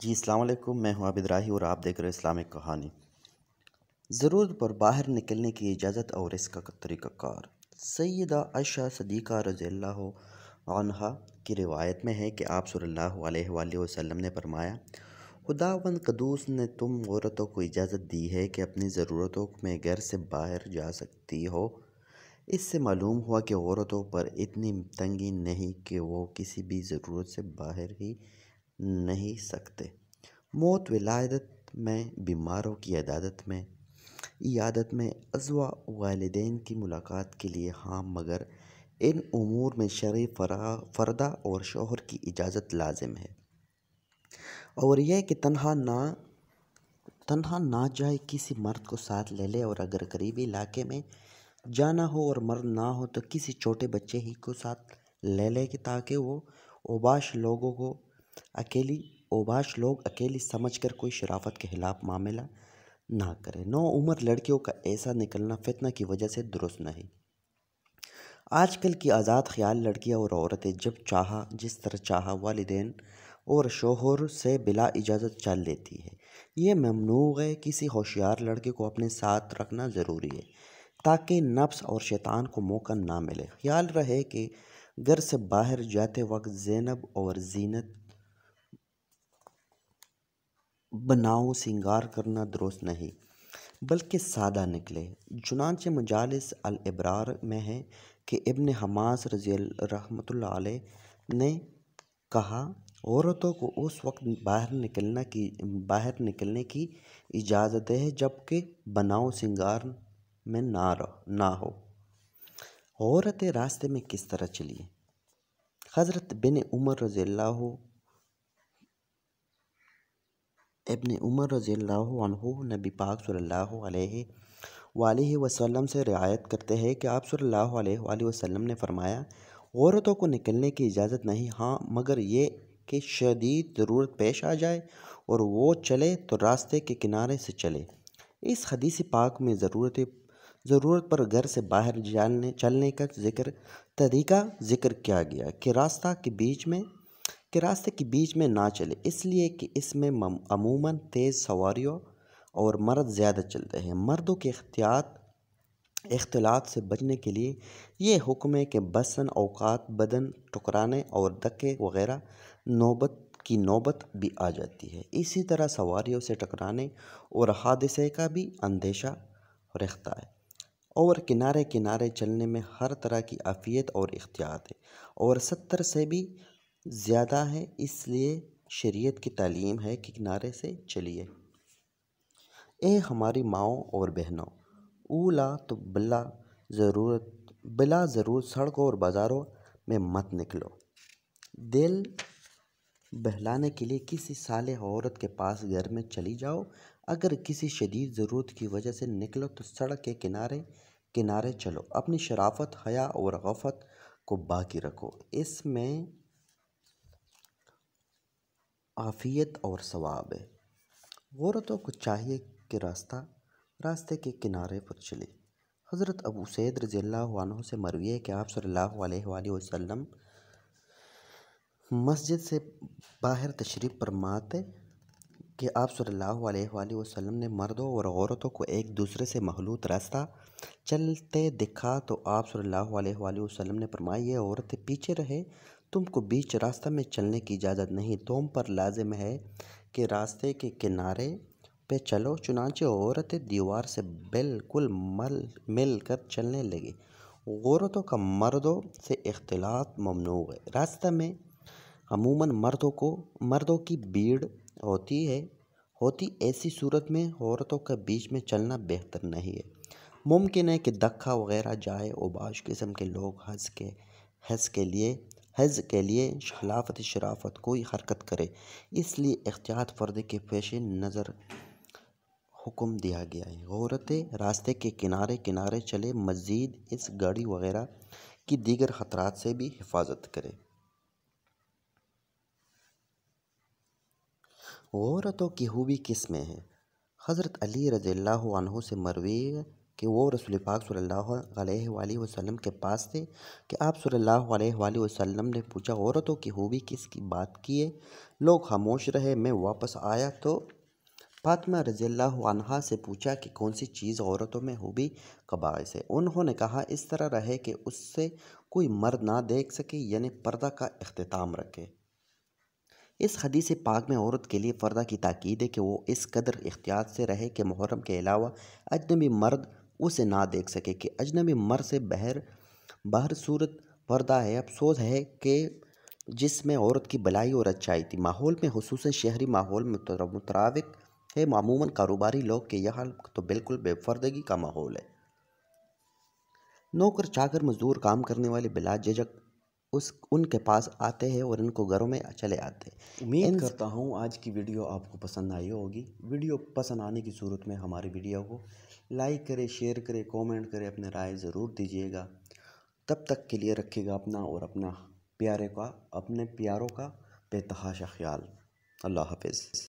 جی السلام علیکم، میں ہوں عابد راہی اور آپ دیکھ رہے ہیں اسلامک کہانی۔ ضرورت پر باہر نکلنے کی اجازت اور اس کا طریقہ کار۔ سیدہ عائشہ صدیقہ رضی اللہ عنہا کی روایت میں ہے کہ آپ صلی اللہ علیہ وآلہ وسلم نے فرمایا، خداوند قدوس نے تم عورتوں کو اجازت دی ہے کہ اپنی ضرورتوں میں گھر سے باہر جا سکتی ہو۔ اس سے معلوم ہوا کہ عورتوں پر اتنی تنگی نہیں کہ وہ کسی بھی ضرورت سے باہر ہی نہیں سکتے۔ موت، ولادت میں، بیماروں کی عیادت میں، ازواج والدین کی ملاقات کے لیے ہاں، مگر ان امور میں شرعی فردہ اور شوہر کی اجازت لازم ہے، اور یہ کہ تنہا نہ جائے، کسی مرد کو ساتھ لے لے، اور اگر قریبی علاقے میں جانا ہو اور مرد نہ ہو تو کسی چھوٹے بچے ہی کو ساتھ لے لے تاکہ وہ اوباش لوگ اکیلی سمجھ کر کوئی شرافت کے خلاف معاملہ نہ کرے۔ نوعمر لڑکیوں کا ایسا نکلنا فتنہ کی وجہ سے درست نہیں۔ آج کل کی آزاد خیال لڑکیاں اور عورتیں جب چاہا جس طرح چاہا والدین اور شوہر سے بلا اجازت چل لیتی ہے، یہ ممنوع ہے۔ کسی ہوشیار لڑکے کو اپنے ساتھ رکھنا ضروری ہے تاکہ نفس اور شیطان کو موقع نہ ملے۔ خیال رہے کہ گھر سے باہر جاتے وقت زینب اور زینت بناؤ سنگار کرنا درست نہیں، بلکہ سادہ نکلے۔ چنانچہ مجالس الابرار میں ہے کہ ابن حماس رحمۃ اللہ علیہ نے کہا، عورتوں کو اس وقت باہر نکلنے کی اجازت ہے جبکہ بناؤ سنگار میں نہ ہو۔ عورتیں راستے میں کس طرح چلیں؟ حضرت ابن عمر رضی اللہ عنہ نبی پاک صلی اللہ علیہ وآلہ وسلم سے روایت کرتے ہیں کہ آپ صلی اللہ علیہ وآلہ وسلم نے فرمایا، عورتوں کو نکلنے کی اجازت نہیں، ہاں مگر یہ کہ شدید ضرورت پیش آ جائے اور وہ چلے تو راستے کے کنارے سے چلے۔ اس حدیث پاک میں ضرورت پر گھر سے باہر چلنے کا طریقہ ذکر کیا گیا کہ راستے کے بیچ میں نہ چلے، اس لیے کہ اس میں عموماً تیز سواریوں اور مرد زیادہ چلتے ہیں۔ مردوں کے اختلاط سے بچنے کے لیے یہ حکم ہے کہ بسن اوقات بدن ٹکرانے اور دھکے وغیرہ کی نوبت بھی آ جاتی ہے۔ اسی طرح سواریوں سے ٹکرانے اور حادثے کا بھی اندیشہ رہتا ہے، اور کنارے چلنے میں ہر طرح کی عافیت اور احتیاط ہے، اور 70 سے بھی زیادہ ہے، اس لیے شریعت کی تعلیم ہے کہ کنارے سے چلیے۔ اے ہماری ماؤں اور بہنوں، اولا تو بلا ضرورت سڑکوں اور بازاروں میں مت نکلو۔ دل بہلانے کے لیے کسی صالح عورت کے پاس گھر میں چلی جاؤ۔ اگر کسی شدید ضرورت کی وجہ سے نکلو تو سڑک کے کنارے چلو۔ اپنی شرافت، حیا اور عفت کو باقی رکھو، اس میں عافیت اور ثواب ہے۔ عورتوں کو چاہیے کہ راستے کے کنارے پر چلے۔ حضرت ابو سعید رضی اللہ عنہ سے مروی ہے کہ آپ صلی اللہ علیہ وآلہ وسلم مسجد سے باہر تشریف فرماتے کہ آپ صلی اللہ علیہ وآلہ وسلم نے مردوں اور عورتوں کو ایک دوسرے سے مخلوط راستہ چلتے دیکھا تو آپ صلی اللہ علیہ وآلہ وسلم نے فرمایا، یہ عورتیں پیچھے رہے، تم کو بیچ راستہ میں چلنے کی اجازت نہیں، تم پر لازم ہے کہ راستے کے کنارے پہ چلو۔ چنانچہ عورتیں دیوار سے بالکل مل کر چلنے لگیں۔ عورتوں کا مردوں سے اختلاط ممنوع ہے۔ راستہ میں عموماً مردوں کی بھیڑ ہوتی، ایسی صورت میں عورتوں کا بیچ میں چلنا بہتر نہیں ہے۔ ممکن ہے کہ دھکا وغیرہ جائے، اوباش قسم کے لوگ حج کے لیے خلاف شرافت کوئی حرکت کرے، اس لیے احتیاط پردے کے پیش نظر حکم دیا گیا ہے۔ عورتیں راستے کے کنارے چلے، مزید اس گاڑی وغیرہ کی دیگر خطرات سے بھی حفاظت کرے۔ عورتوں کی خوبی کس میں ہے؟ حضرت علی رضی اللہ عنہ سے مروی کہ وہ رسول پاک صلی اللہ علیہ وآلہ وسلم کے پاس تھے کہ آپ صلی اللہ علیہ وآلہ وسلم نے پوچھا عورتوں کی خوبی کس کی بات کی ہے؟ لوگ خاموش رہے۔ میں واپس آیا تو فاطمہ رضی اللہ عنہا سے پوچھا کہ کون سی چیز عورتوں میں خوبی کا باعث ہے؟ انہوں نے کہا اس طرح رہے کہ اس سے کوئی مرد نہ دیکھ سکے، یعنی پردہ کا اختتام رکھے۔ اس حدیث پاک میں عورت کے لیے پردہ کی تاکید ہے کہ وہ اس قدر احتیاط سے رہے کہ محرم کے علاوہ اجنبی مرد اسے نہ دیکھ سکے، کہ اجنبی مرد سے بہر صورت پردہ ہے۔ افسوس ہے کہ جس میں عورت کی بھلائی اور اچھائی تھی، ماحول میں خصوصاً شہری ماحول میں متراوک ہے۔ عموماً کاروباری لوگ کے یہاں تو بالکل بے پردگی کا ماحول ہے۔ نوکر چاکر مزدور کام کرنے والے بلا جھجک ان کے پاس آتے ہیں اور ان کو گھروں میں چلے آتے ہیں۔ امید کرتا ہوں آج کی ویڈیو آپ کو پسند آئی ہوگی۔ ویڈیو پسند آنے کی صورت میں ہماری ویڈیو کو لائک کرے، شیئر کرے، کومنٹ کرے، اپنے رائے ضرور دیجیے گا۔ تب تک کے لیے رکھے گا اپنا اور اپنے پیاروں کا بے تحاشا خیال۔ اللہ حافظ۔